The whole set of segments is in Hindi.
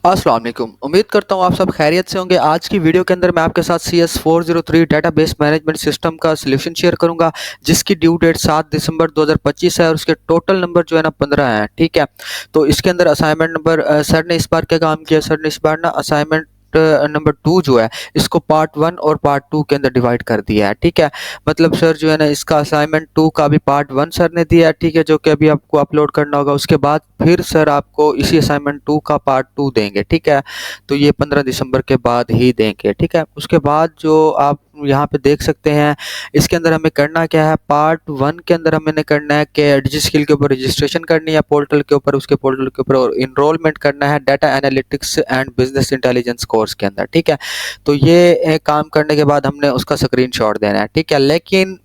अस्सलाम वालेकुम। उम्मीद करता हूँ आप सब खैरियत से होंगे। आज की वीडियो के अंदर मैं आपके साथ CS403 डेटाबेस मैनेजमेंट सिस्टम का सॉल्यूशन शेयर करूंगा, जिसकी ड्यू डेट 7 दिसंबर 2025 है और उसके टोटल नंबर जो है ना 15 हैं। ठीक है, तो इसके अंदर असाइनमेंट नंबर सर ने इस बार क्या काम किया, सर ने इस बार ना असाइनमेंट नंबर 2 जो है इसको पार्ट 1 और पार्ट 2 के अंदर डिवाइड कर दिया है। ठीक है, मतलब सर जो है ना इसका असाइनमेंट 2 का भी पार्ट 1 सर ने दिया है। ठीक है, जो कि अभी आपको अपलोड करना होगा। उसके बाद फिर सर आपको इसी असाइनमेंट 2 का पार्ट 2 देंगे। ठीक है, तो ये 15 दिसंबर के बाद ही देंगे। ठीक है, उसके बाद जो आप यहाँ पे देख सकते हैं, इसके अंदर हमें करना क्या है। पार्ट 1 के अंदर हमें करना है कि डिजिस्किल के ऊपर रजिस्ट्रेशन करनी है पोर्टल के ऊपर, उसके पोर्टल के ऊपर और इनरोलमेंट करना है data analytics and business intelligence course के अंदर। ठीक है, तो ये काम करने के बाद हमने उसका स्क्रीनशॉट देना है। ठीक है, लेकिन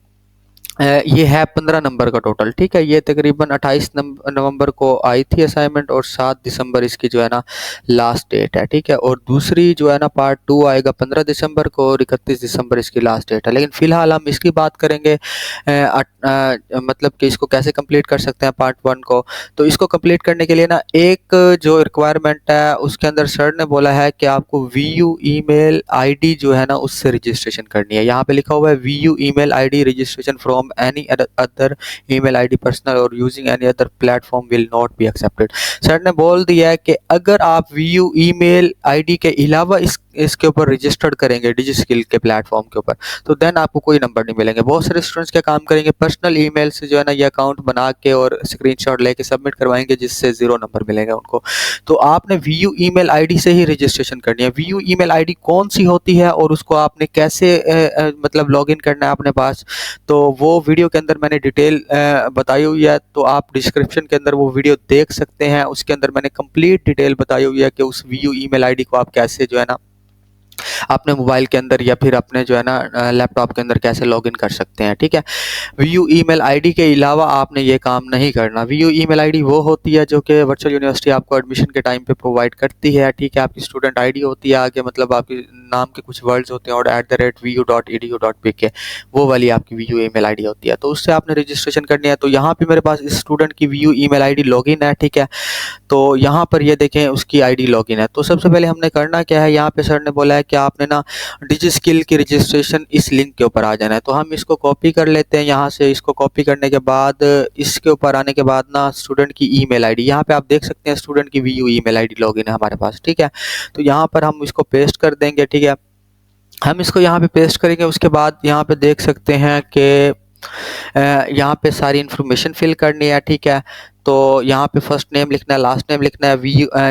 ये है 15 नंबर का टोटल। ठीक है, ये तकरीबन 28 नवंबर को आई थी असाइनमेंट और 7 दिसंबर इसकी जो है ना लास्ट डेट है। ठीक है, और दूसरी जो है ना पार्ट 2 आएगा 15 दिसंबर को और 31 दिसंबर इसकी लास्ट डेट है। लेकिन फ़िलहाल हम इसकी बात करेंगे मतलब कि इसको कैसे कंप्लीट कर सकते हैं पार्ट 1 को। तो इसको कंप्लीट करने के लिए ना एक जो रिक्वायरमेंट है उसके अंदर सर ने बोला है कि आपको VU ईमेल आईडी जो है ना उससे रजिस्ट्रेशन करनी है। यहाँ पे लिखा हुआ है VU email ID registration from any other email ID personal or using any other platform will not be accepted। Sir ने बोल दिया है कि अगर आप VU ईमेल आईडी के अलावा इसके ऊपर रजिस्टर्ड करेंगे डिजिस्किल के प्लेटफॉर्म के ऊपर, तो देन आपको कोई नंबर नहीं मिलेंगे। बहुत सारे स्टूडेंट्स क्या काम करेंगे, पर्सनल ईमेल से जो है ना ये अकाउंट बना के और स्क्रीनशॉट लेके सबमिट करवाएंगे, जिससे 0 नंबर मिलेंगे उनको। तो आपने VU ईमेल आईडी से ही रजिस्ट्रेशन करनी है। VU ईमेल आईडी कौन सी होती है और उसको आपने कैसे मतलब लॉगिन करना है अपने पास, तो वो वीडियो के अंदर मैंने डिटेल बताई हुई है। तो आप डिस्क्रिप्शन के अंदर वो वीडियो देख सकते हैं। उसके अंदर मैंने कंप्लीट डिटेल बताई हुई है कि उस VU ईमेल आईडी को आप कैसे जो है ना अपने मोबाइल के अंदर या फिर अपने जो है ना लैपटॉप के अंदर कैसे लॉगिन कर सकते हैं। ठीक है, VU ईमेल आईडी के अलावा आपने ये काम नहीं करना। VU ईमेल आईडी वो होती है जो कि वर्चुअल यूनिवर्सिटी आपको एडमिशन के टाइम पे प्रोवाइड करती है। ठीक है, आपकी स्टूडेंट आईडी होती है आगे, मतलब आपके नाम के कुछ वर्ड्स होते हैं और @vu.edu.pk, वो वाली आपकी VU ईमेल आईडी होती है। तो उससे आपने रजिस्ट्रेशन करनी है। तो यहाँ पे मेरे पास इस स्टूडेंट की VU ईमेल आईडी लॉगिन है। ठीक है, तो यहाँ पर ये देखें उसकी आईडी लॉगिन है। तो सबसे पहले हमने करना क्या है, यहाँ पे सर ने बोला है कि आपने ना डिजिस्किल की रजिस्ट्रेशन इस लिंक के ऊपर आ जाना है। तो हम इसको कॉपी कर लेते हैं यहाँ से। इसको कॉपी करने के बाद इसके ऊपर आने के बाद ना स्टूडेंट की ईमेल आईडी, यहाँ पे आप देख सकते हैं स्टूडेंट की VU ईमेल आईडी लॉगिन है हमारे पास। ठीक है, तो यहाँ पर हम इसको पेस्ट कर देंगे। ठीक है, हम इसको यहाँ पे पेस्ट करेंगे। उसके बाद यहाँ पे देख सकते हैं कि यहाँ पे सारी इन्फॉर्मेशन फिल करनी है। ठीक है, तो यहाँ पे फर्स्ट नेम लिखना है, लास्ट नेम लिखना है,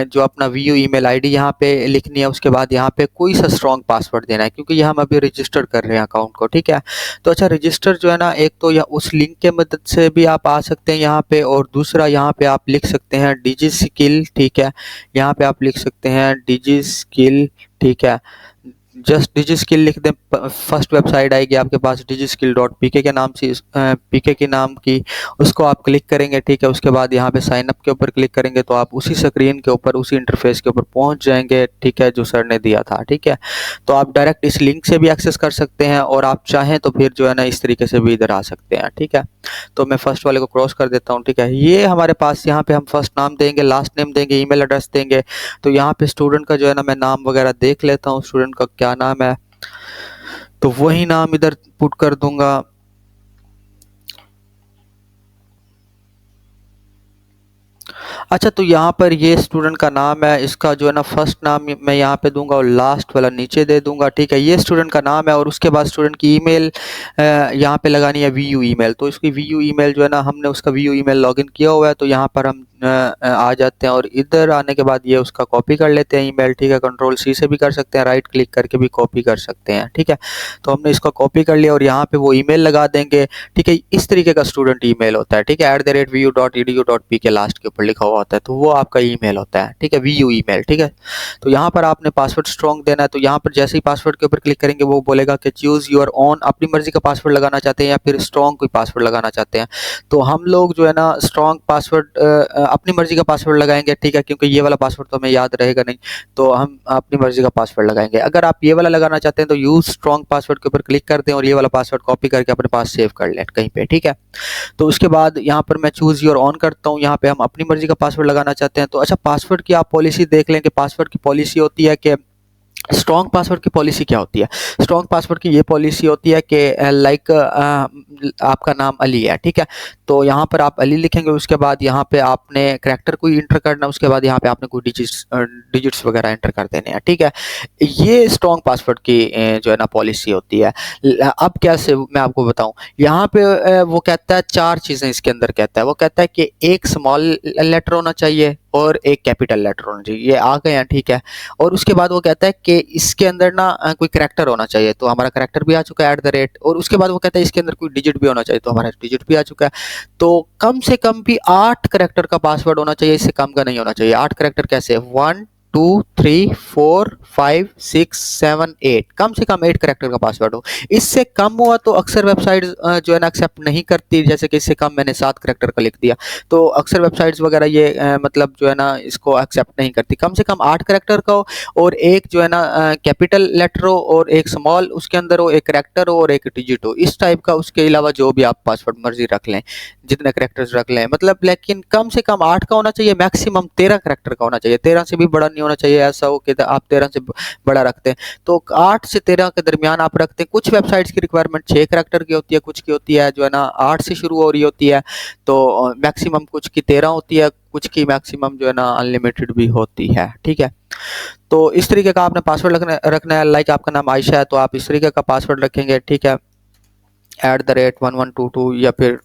जो अपना VU ईमेल आईडी यहाँ पे लिखनी है। उसके बाद यहाँ पे कोई सा स्ट्रॉन्ग पासवर्ड देना है, क्योंकि ये हम अभी रजिस्टर कर रहे हैं अकाउंट को। ठीक है, तो अच्छा रजिस्टर जो है ना, एक तो या उस लिंक के मदद से भी आप आ सकते हैं यहाँ पे, और दूसरा यहाँ पे आप लिख सकते हैं डिजिस्किल। ठीक है, यहाँ पे आप लिख सकते हैं डिजिस्किल। ठीक है, जस्ट डिजिस्किल लिख दें। फर्स्ट वेबसाइट आएगी आपके पास digiskill.pk के नाम से, पीके के नाम की, उसको आप क्लिक करेंगे। ठीक है, उसके बाद यहाँ पे साइन अप के ऊपर क्लिक करेंगे तो आप उसी स्क्रीन के ऊपर, उसी इंटरफेस के ऊपर पहुँच जाएंगे। ठीक है, जो सर ने दिया था। ठीक है, तो आप डायरेक्ट इस लिंक से भी एक्सेस कर सकते हैं और आप चाहें तो फिर जो है ना इस तरीके से भी इधर आ सकते हैं। ठीक है, तो मैं फर्स्ट वाले को क्रॉस कर देता हूँ। ठीक है, ये हमारे पास यहाँ पे हम फर्स्ट नाम देंगे, लास्ट नेम देंगे, ईमेल एड्रेस देंगे। तो यहाँ पे स्टूडेंट का जो है ना मैं नाम वगैरह देख लेता हूँ, स्टूडेंट का क्या नाम है, तो वही नाम इधर पुट कर दूंगा। अच्छा, तो यहाँ पर ये स्टूडेंट का नाम है, इसका जो है ना फर्स्ट नाम मैं यहाँ पे दूंगा और लास्ट वाला नीचे दे दूंगा। ठीक है, ये स्टूडेंट का नाम है और उसके बाद स्टूडेंट की ईमेल यहाँ पे लगानी है VU ईमेल। तो इसकी VU ईमेल जो है ना, हमने उसका VU ईमेल लॉगिन किया हुआ है, तो यहाँ पर हम आ जाते हैं और इधर आने के बाद ये उसका कॉपी कर लेते हैं ईमेल। ठीक है, कंट्रोल C से भी कर सकते हैं, राइट क्लिक करके भी कॉपी कर सकते हैं। ठीक है, तो हमने इसको कॉपी कर लिया और यहाँ पे वो ईमेल लगा देंगे। ठीक है, इस तरीके का स्टूडेंट ईमेल होता है। ठीक है, @vu.edu.pk लास्ट के ऊपर लिखा हुआ होता है, तो वो आपका ईमेल होता है। ठीक है, VU ईमेल। ठीक है, तो यहाँ पर आपने पासवर्ड स्ट्रॉन्ग देना है। तो यहाँ पर जैसे ही पासवर्ड के ऊपर क्लिक करेंगे वो बोलेगा कि चूज योर ओन, अपनी मर्जी का पासवर्ड लगाना चाहते हैं या फिर स्ट्रॉन्ग कोई पासवर्ड लगाना चाहते हैं। तो हम लोग जो है ना स्ट्रॉन्ग पासवर्ड अपनी मर्जी का पासवर्ड लगाएंगे, ठीक है, क्योंकि ये वाला पासवर्ड तो हमें याद रहेगा नहीं, तो हम अपनी मर्जी का पासवर्ड लगाएंगे। अगर आप ये वाला लगाना चाहते हैं तो यूज स्ट्रॉन्ग पासवर्ड के ऊपर क्लिक कर दें और ये वाला पासवर्ड कॉपी करके अपने पास सेव कर लें कहीं पे, ठीक है। तो उसके बाद यहाँ पर मैं चूज योर ऑन करता हूँ, यहाँ पे हम अपनी मर्जी का पासवर्ड लगाना चाहते हैं। तो अच्छा, पासवर्ड की आप पॉलिसी देख लें कि पासवर्ड की पॉलिसी होती है कि स्ट्रॉन्ग पासवर्ड की पॉलिसी क्या होती है। स्ट्रॉन्ग पासवर्ड की ये पॉलिसी होती है कि लाइक आपका नाम अली है, ठीक है, तो यहाँ पर आप अली लिखेंगे, उसके बाद यहाँ पे आपने करैक्टर कोई इंटर करना, उसके बाद यहाँ पे आपने कोई डिजिट्स वगैरह एंटर कर देने हैं, ठीक है। ये स्ट्रॉन्ग पासवर्ड की जो है ना पॉलिसी होती है। अब कैसे मैं आपको बताऊं, यहाँ पे वो कहता है 4 चीज़ें इसके अंदर कहता है। वो कहता है कि एक स्मॉल लेटर होना चाहिए और एक कैपिटल लेटर होना चाहिए, ये आ गए हैं, ठीक है। और उसके बाद वो कहता है कि इसके अंदर ना कोई करैक्टर होना चाहिए, तो हमारा करैक्टर भी आ चुका है @ और उसके बाद वो कहता है इसके अंदर कोई डिजिट भी होना चाहिए, तो हमारा डिजिट भी आ चुका है। तो कम से कम भी 8 करैक्टर का पासवर्ड होना चाहिए, इससे कम का नहीं होना चाहिए। 8 करैक्टर कैसे, 1 2 3 4 5 6 7 8, कम से कम 8 करैक्टर का पासवर्ड हो। इससे कम हुआ तो अक्सर वेबसाइट जो है ना एक्सेप्ट नहीं करती, जैसे कि इससे कम मैंने 7 करैक्टर का लिख दिया, तो अक्सर वेबसाइट्स वगैरह ये मतलब जो है ना इसको एक्सेप्ट नहीं करती। कम से कम 8 करैक्टर का हो और एक जो है ना कैपिटल लेटर हो और एक स्मॉल उसके अंदर हो, एक करैक्टर हो और एक डिजिट हो, इस टाइप का। उसके अलावा जो भी आप पासवर्ड मर्जी रख लें, जितने करैक्टर्स रख लें, मतलब लेकिन कम से कम 8 का होना चाहिए, मैक्सिमम 13 करैक्टर का होना चाहिए। 13 से भी बड़ा नहीं होना चाहिए, ऐसा हो कि आप 13 से बड़ा रखते हैं। तो 8 से 13 के दरमियान आप रखते हैं। कुछ वेबसाइट्स की रिक्वायरमेंट 6 करैक्टर की होती है, कुछ की होती है जो है ना 8 से शुरू हो रही होती है, तो मैक्सिमम कुछ की 13 होती है, कुछ की मैक्सिमम जो है ना अनलिमिटेड भी होती है, ठीक है। तो इस तरीके का आपने पासवर्ड रखना है। लाइक आपका नाम आयशा है तो आप इस तरीके का पासवर्ड रखेंगे, ठीक है, @1122 या फिर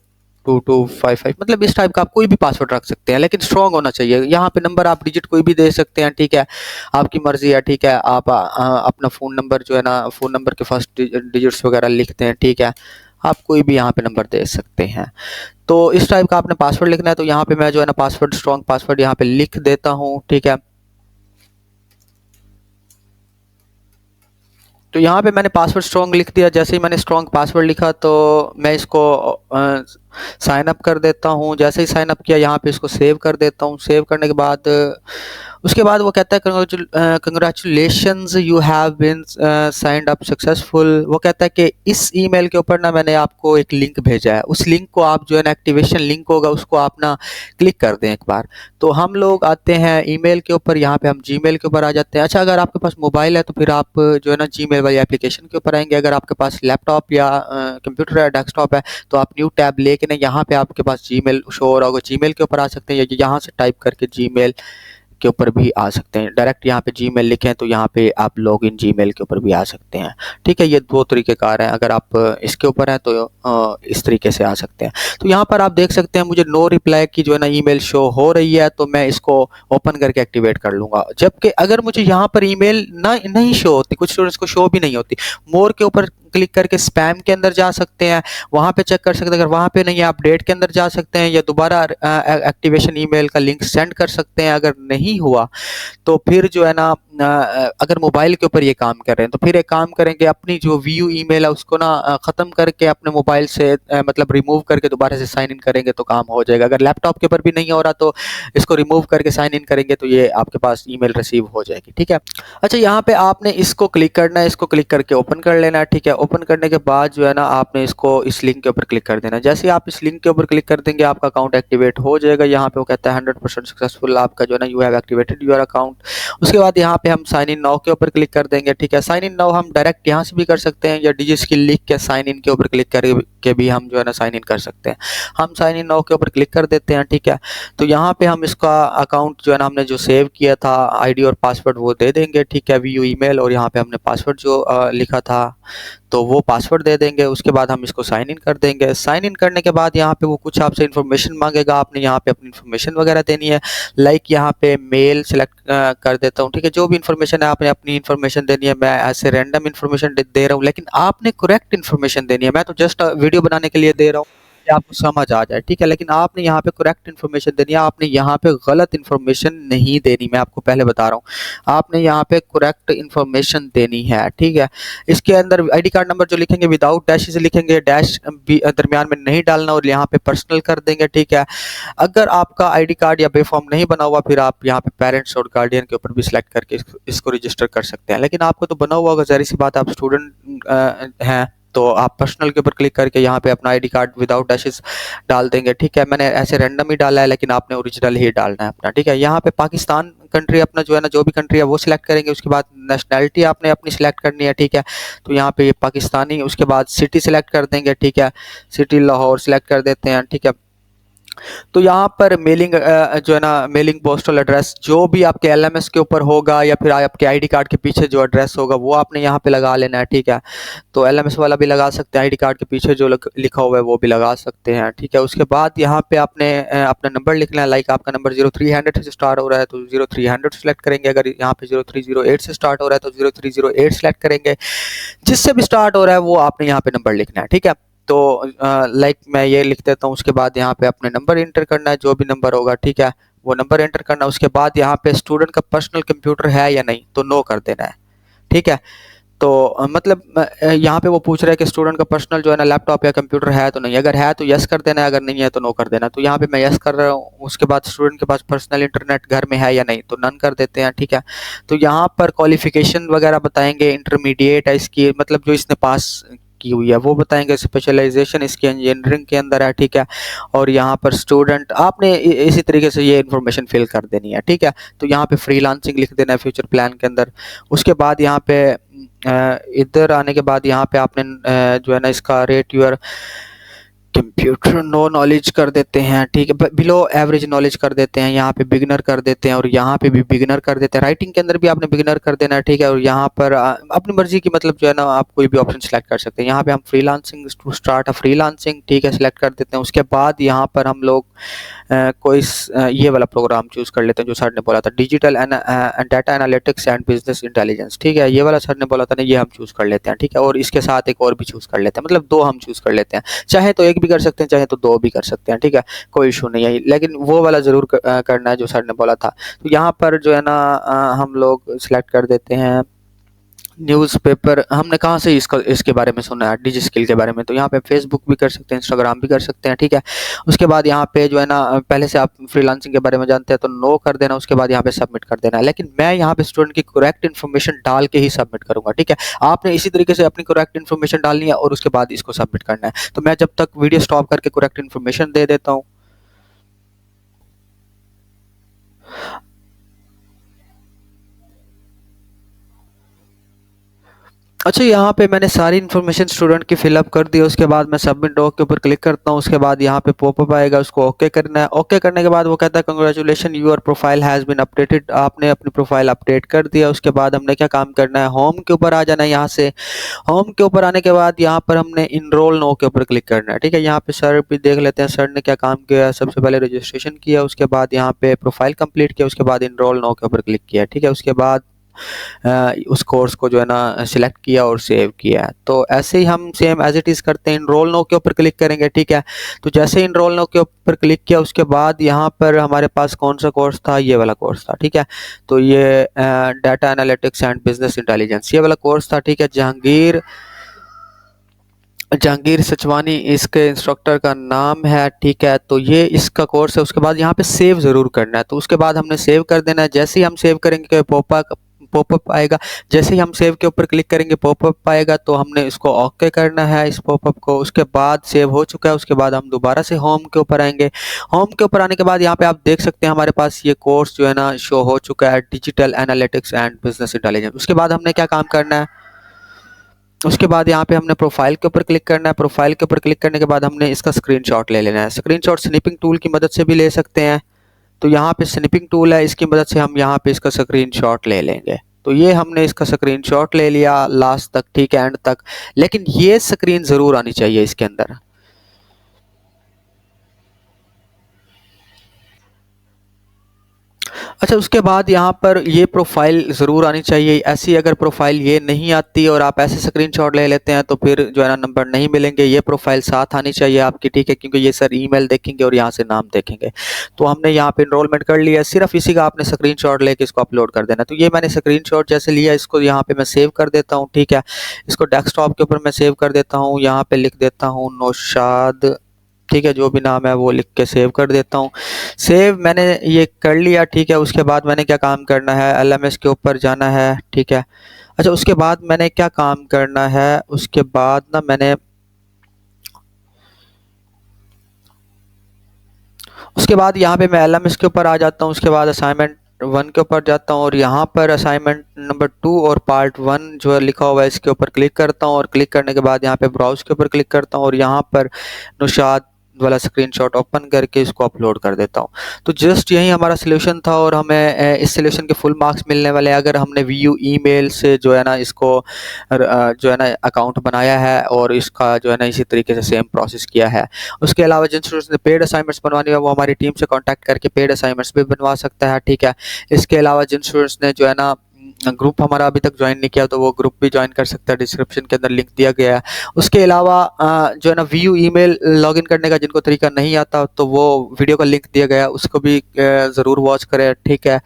2255, मतलब इस टाइप का आप कोई भी पासवर्ड रख सकते हैं, लेकिन स्ट्रॉन्ग होना चाहिए। यहाँ पे नंबर आप डिजिट कोई भी दे सकते हैं, ठीक है, आपकी मर्जी है, ठीक है। आप अपना फ़ोन नंबर जो है ना, फ़ोन नंबर के फर्स्ट डिजिट्स वगैरह लिखते हैं, ठीक है, आप कोई भी यहाँ पे नंबर दे सकते हैं। तो इस टाइप का आपने पासवर्ड लिखना है। तो यहाँ पे मैं जो है ना पासवर्ड, स्ट्रॉन्ग पासवर्ड यहाँ पे लिख देता हूँ, ठीक है। तो यहाँ पे मैंने पासवर्ड स्ट्रॉन्ग लिख दिया। जैसे ही मैंने स्ट्रॉन्ग पासवर्ड लिखा तो मैं इसको साइन अप कर देता हूँ। जैसे ही साइन अप किया यहाँ पे इसको सेव कर देता हूँ। सेव करने के बाद उसके बाद वो कहता है congratulations you have been signed up successful. वो कहता है कि इस ईमेल के ऊपर ना मैंने आपको एक लिंक भेजा है, उस लिंक को आप जो है ना एक्टिवेशन लिंक होगा उसको आप ना क्लिक कर दें एक बार। तो हम लोग आते हैं ईमेल के ऊपर, यहाँ पे हम जीमेल के ऊपर आ जाते हैं। अच्छा, अगर आपके पास मोबाइल है तो फिर आप जो है ना जीमेल वाली एप्लीकेशन के ऊपर आएंगे। अगर आपके पास लैपटॉप या कंप्यूटर या डेस्कटॉप है तो आप न्यू टैब लेके ना यहाँ पे आपके पास जीमेल शो हो रहा होगा, जीमेल के ऊपर आ सकते हैं, या यहाँ से टाइप करके जीमेल के ऊपर भी आ सकते हैं। डायरेक्ट यहाँ पे जीमेल लिखें तो यहाँ पे आप लॉगिन जीमेल के ऊपर भी आ सकते हैं, ठीक है। ये 2 तरीक़ेकार हैं। अगर आप इसके ऊपर हैं तो इस तरीके से आ सकते हैं। तो यहाँ पर आप देख सकते हैं मुझे नो रिप्लाई की जो है ना ईमेल शो हो रही है, तो मैं इसको ओपन करके एक्टिवेट कर लूँगा। जबकि अगर मुझे यहाँ पर ईमेल नहीं शो होती, कुछ स्टूडेंट्स को शो भी नहीं होती, मोर के ऊपर क्लिक करके स्पैम के अंदर जा सकते हैं, वहाँ पे चेक कर सकते हैं। अगर वहाँ पे नहीं है, अपडेट के अंदर जा सकते हैं या दोबारा एक्टिवेशन ईमेल का लिंक सेंड कर सकते हैं। अगर नहीं हुआ तो फिर जो है ना अगर मोबाइल के ऊपर ये काम कर रहे हैं तो फिर एक काम करेंगे, अपनी जो व्यू ईमेल है उसको ना ख़त्म करके अपने मोबाइल से मतलब रिमूव करके दोबारा से साइन इन करेंगे तो काम हो जाएगा। अगर लैपटॉप के ऊपर भी नहीं हो रहा तो इसको रिमूव करके साइन इन करेंगे तो ये आपके पास ईमेल रिसीव हो जाएगी, ठीक है। अच्छा, यहाँ पे आपने इसको क्लिक करना है, इसको क्लिक करके ओपन कर लेना है, ठीक है। ओपन करने के बाद जो है ना आपने इसको इस लिंक के ऊपर क्लिक कर देना है। जैसे ही आप इस लिंक के ऊपर क्लिक कर देंगे आपका अकाउंट एक्टिवेट हो जाएगा। यहाँ पे वो कहता है 100% सक्सेसफुल, आपका जो है ना you have activated your account. उसके बाद यहाँ पे हम साइन इन नाउ के ऊपर क्लिक कर देंगे, ठीक है। साइन इन नाउ हम डायरेक्ट यहाँ से भी कर सकते हैं या डिजिट्स की लिख के साइन इन के ऊपर क्लिक करके भी हम जो है ना साइन इन कर सकते हैं। हम साइन इन नाउ के ऊपर क्लिक कर देते हैं, ठीक है। तो यहाँ पे हम इसका अकाउंट जो है ना हमने जो सेव किया था आईडी और पासवर्ड वो दे देंगे, ठीक है, व्यू ईमेल, और यहाँ पे हमने पासवर्ड जो लिखा था तो वो पासवर्ड दे देंगे। उसके बाद हम इसको साइन इन कर देंगे। साइन इन करने के बाद यहाँ पे वो कुछ आपसे इन्फॉर्मेशन मांगेगा, आपने यहाँ पे अपनी इन्फॉर्मेशन वगैरह देनी है। लाइक यहाँ पे मेल सेलेक्ट कर देता हूँ, ठीक है। जो भी इन्फॉर्मेशन है आपने अपनी इन्फॉर्मेशन देनी है। मैं ऐसे रैंडम इन्फॉर्मेशन दे रहा हूँ, लेकिन आपने करेक्ट इन्फॉर्मेशन देनी है। मैं तो जस्ट वीडियो बनाने के लिए दे रहा हूँ, कि आपको समझ आ जाए, ठीक है। लेकिन आपने यहाँ पे करेक्ट इन्फॉर्मेशन देनी है, आपने यहाँ पे गलत इन्फॉर्मेशन नहीं देनी, मैं आपको पहले बता रहा हूँ। आपने यहाँ पे करेक्ट इन्फॉर्मेशन देनी है, ठीक है। इसके अंदर आईडी कार्ड नंबर जो लिखेंगे विदाउट डैश से लिखेंगे, डैश भी दरमियान में नहीं डालना और यहाँ पे पर्सनल कर देंगे, ठीक है। अगर आपका आईडी कार्ड या बेफॉर्म नहीं बना हुआ, फिर आप यहाँ पे पेरेंट्स और गार्डियन के ऊपर भी सिलेक्ट करके इसको रजिस्टर कर सकते हैं। लेकिन आपको तो बना हुआ होगा, ज़ाहिर सी बात है, आप स्टूडेंट हैं, तो आप पर्सनल के ऊपर क्लिक करके यहाँ पे अपना आईडी कार्ड विदाउट डैशेस डाल देंगे, ठीक है। मैंने ऐसे रैंडम ही डाला है, लेकिन आपने ओरिजिनल ही डालना है अपना, ठीक है। यहाँ पे पाकिस्तान कंट्री अपना जो है ना, जो भी कंट्री है वो सिलेक्ट करेंगे। उसके बाद नेशनैलिटी आपने अपनी सिलेक्ट करनी है, ठीक है। तो यहाँ पे ये पाकिस्तानी, उसके बाद सिटी सिलेक्ट कर देंगे, ठीक है। सिटी लाहौर सिलेक्ट कर देते हैं, ठीक है। तो यहाँ पर मेलिंग जो है ना, मेलिंग पोस्टल एड्रेस जो भी आपके एलएमएस के ऊपर होगा या फिर आपके आईडी कार्ड के पीछे जो एड्रेस होगा वो आपने यहाँ पे लगा लेना है, ठीक है। तो एलएमएस वाला भी लगा सकते हैं, आईडी कार्ड के पीछे जो लिखा हुआ है वो भी लगा सकते हैं, ठीक है। उसके बाद यहाँ पे आपने अपना नंबर लिखना है। लाइक आपका नंबर 0300 से स्टार्ट हो रहा है तो 0300 सेलेक्ट करेंगे। अगर यहाँ पे 0308 से स्टार्ट हो रहा है तो 0308 सेलेक्ट करेंगे। जिससे भी स्टार्ट हो रहा है वो आपने यहाँ पे नंबर लिखना है, ठीक है। तो लाइक मैं ये लिख देता हूँ। उसके बाद यहाँ पे अपने नंबर इंटर करना है, जो भी नंबर होगा, ठीक है, वो नंबर एंटर करना है। उसके बाद यहाँ पे स्टूडेंट का पर्सनल कंप्यूटर है या नहीं, तो नो कर देना है, ठीक है। तो मतलब यहाँ पे वो पूछ रहा है कि स्टूडेंट का पर्सनल जो है ना लैपटॉप या कंप्यूटर है तो नहीं, अगर है तो यस कर देना है, अगर नहीं है तो नो कर देना। तो यहाँ पे मैं यस कर रहा हूँ। उसके बाद स्टूडेंट के पास पर्सनल इंटरनेट घर में है या नहीं, तो नन कर देते हैं, ठीक है। तो यहाँ पर क्वालिफिकेशन वगैरह बताएंगे, इंटरमीडिएट है इसकी, मतलब जो इसने पास की हुई है वो बताएंगे। स्पेशलाइजेशन इसकी इंजीनियरिंग के अंदर है, ठीक है। और यहाँ पर स्टूडेंट आपने इसी तरीके से ये इन्फॉर्मेशन फिल कर देनी है, ठीक है। तो यहाँ पे फ्रीलांसिंग लिख देना है फ्यूचर प्लान के अंदर। उसके बाद यहाँ पे इधर आने के बाद यहाँ पे आपने जो है ना इसका rate your computer no knowledge कर देते हैं, ठीक है। बिलो एवरेज नॉलेज कर देते हैं, यहाँ पे बिगिनर कर देते हैं और यहाँ पे भी बिगिनर कर देते हैं। राइटिंग के अंदर भी आपने बिगिनर कर देना है, ठीक है। और यहाँ पर अपनी मर्जी की, मतलब जो है ना आप कोई भी ऑप्शन सेलेक्ट कर सकते हैं। यहाँ पे हम freelancing to start a freelancing, ठीक है, सिलेक्ट कर देते हैं। उसके बाद यहाँ पर हम लोग कोई ये वाला प्रोग्राम चूज़ कर लेते हैं जो सर ने बोला था, digital data analytics and business intelligence, ठीक है। ये वाला सर ने बोला था ना, ये हम चूज़ कर लेते हैं, ठीक है। और इसके साथ एक और भी चूज़ कर लेते हैं, मतलब दो हम चूज़ कर लेते हैं। चाहे तो एक भी कर सकते हैं, चाहे तो दो भी कर सकते हैं, ठीक है, कोई इशू नहीं है। लेकिन वो वाला ज़रूर करना है जो सर ने बोला था। तो यहाँ पर जो है ना हम लोग सिलेक्ट कर देते हैं न्यूज़पेपर। हमने कहाँ से इसके बारे में सुना है, डिजी स्किल के बारे में, तो यहाँ पे फेसबुक भी कर सकते हैं, इंस्टाग्राम भी कर सकते हैं, ठीक है। उसके बाद यहाँ पे जो है ना पहले से आप फ्रीलांसिंग के बारे में जानते हैं तो नो कर देना। उसके बाद यहाँ पे सबमिट कर देना है। लेकिन मैं यहाँ पे स्टूडेंट की करेक्ट इन्फॉर्मेशन डाल के ही सबमिट करूँगा, ठीक है। आपने इसी तरीके से अपनी करेक्ट इन्फॉर्मेशन डालनी है और उसके बाद इसको सबमिट करना है। तो मैं जब तक वीडियो स्टॉप करके करेक्ट इन्फॉर्मेशन दे देता हूँ। अच्छा, यहाँ पे मैंने सारी इन्फॉर्मेशन स्टूडेंट की फिलअप कर दी है। उसके बाद मैं सबमिट डॉक के ऊपर क्लिक करता हूँ। उसके बाद यहाँ पे पॉपअप आएगा, उसको ओके करना है। ओके करने के बाद वो कहता है congratulation your profile has been updated, आपने अपनी प्रोफाइल अपडेट कर दिया। उसके बाद हमने क्या काम करना है, होम के ऊपर आ जाना है। यहाँ से होम के ऊपर आने के बाद यहाँ पर हमने इनरोल नो के ऊपर क्लिक करना है, ठीक है। यहाँ पे सर भी देख लेते हैं सर ने क्या काम किया है। सबसे पहले रजिस्ट्रेशन किया, उसके बाद यहाँ पे प्रोफाइल कंप्लीट किया, उसके बाद इनरोल नो के ऊपर क्लिक किया, ठीक है। उसके बाद उस कोर्स को जो है ना सिलेक्ट किया और सेव किया। तो ऐसे ही हम सेम एज इट इज़ करते हैं। इनरोल नो के ऊपर क्लिक करेंगे, ठीक है। तो जैसे इनरोल नो के ऊपर क्लिक किया उसके बाद यहाँ पर हमारे पास कौन सा कोर्स था, ये वाला कोर्स था, ठीक है। तो ये data analytics and business intelligence ये वाला कोर्स था, ठीक है। जहांगीर सचवानी इसके इंस्ट्रक्टर का नाम है, ठीक है। तो ये इसका कोर्स है। उसके बाद यहाँ पे सेव ज़रूर करना है। तो उसके बाद हमने सेव कर देना है। जैसे ही हम सेव करेंगे पॉपअप आएगा। जैसे ही हम सेव के ऊपर क्लिक करेंगे पॉपअप आएगा, तो हमने इसको ओके करना है इस पॉपअप को। उसके बाद सेव हो चुका है। उसके बाद हम दोबारा से होम के ऊपर आएंगे। होम के ऊपर आने के बाद यहाँ पे आप देख सकते हैं हमारे पास ये कोर्स जो है ना शो हो चुका है, digital analytics and business intelligence. उसके बाद हमने क्या काम करना है, उसके बाद यहाँ पे हमने प्रोफाइल के ऊपर क्लिक करना है। प्रोफाइल के ऊपर क्लिक करने के बाद हमने इसका स्क्रीनशॉट ले लेना है। स्क्रीनशॉट स्निपिंग टूल की मदद से भी ले सकते हैं। तो यहाँ पे स्निपिंग टूल है, इसकी मदद से हम यहाँ पे इसका स्क्रीनशॉट ले लेंगे। तो ये हमने इसका स्क्रीनशॉट ले लिया लास्ट तक, ठीक है, एंड तक। लेकिन ये स्क्रीन ज़रूर आनी चाहिए इसके अंदर। अच्छा, उसके बाद यहाँ पर ये प्रोफ़ाइल ज़रूर आनी चाहिए। ऐसी अगर प्रोफ़ाइल ये नहीं आती और आप ऐसे स्क्रीनशॉट ले लेते हैं तो फिर जो है ना नंबर नहीं मिलेंगे। ये प्रोफ़ाइल साथ आनी चाहिए आपकी, ठीक है? क्योंकि ये सर ईमेल देखेंगे और यहाँ से नाम देखेंगे। तो हमने यहाँ पे एनरोलमेंट कर लिया, सिर्फ़ इसी का आपने स्क्रीनशॉट लेके इसको अपलोड कर देना है। तो ये मैंने स्क्रीनशॉट जैसे लिया, इसको यहाँ पे मैं सेव कर देता हूँ, ठीक है? इसको डेस्कटॉप के ऊपर मैं सेव कर देता हूँ, यहाँ पे लिख देता हूँ नौशाद, ठीक है? जो भी नाम है वो लिख के सेव कर देता हूँ। सेव मैंने ये कर लिया, ठीक है? उसके बाद मैंने क्या काम करना है, एलएमएस के ऊपर जाना है, ठीक है? अच्छा, उसके बाद मैंने क्या काम करना है, उसके बाद ना मैंने उसके बाद यहाँ पे मैं एलएमएस के ऊपर आ जाता हूँ, उसके बाद असाइनमेंट 1 के ऊपर जाता हूँ और यहाँ पर असाइनमेंट नंबर 2 और पार्ट 1 जो है लिखा हुआ है इसके ऊपर क्लिक करता हूँ और क्लिक करने के बाद यहाँ पे ब्राउज़ के ऊपर क्लिक करता हूँ और यहाँ पर नौशाद वाला स्क्रीनशॉट ओपन करके इसको अपलोड कर देता हूँ। तो जस्ट यही हमारा सॉल्यूशन था और हमें इस सॉल्यूशन के फुल मार्क्स मिलने वाले हैं अगर हमने वीयू ईमेल से जो है ना इसको जो है ना अकाउंट बनाया है और इसका जो है ना इसी तरीके से सेम प्रोसेस किया है। उसके अलावा जिन स्टूडेंट्स ने पेड असाइनमेंट्स बनवानी है वो हमारी टीम से कांटेक्ट करके पेड असाइनमेंट्स भी बनवा सकता है, ठीक है? इसके अलावा जिन स्टूडेंट्स ने जो है ना ग्रुप हमारा अभी तक ज्वाइन नहीं किया तो वो ग्रुप भी ज्वाइन कर सकता है, डिस्क्रिप्शन के अंदर लिंक दिया गया है। उसके अलावा जो है ना वीयू ईमेल लॉगिन करने का जिनको तरीका नहीं आता तो वो वीडियो का लिंक दिया गया है, उसको भी ज़रूर वॉच करें, ठीक है?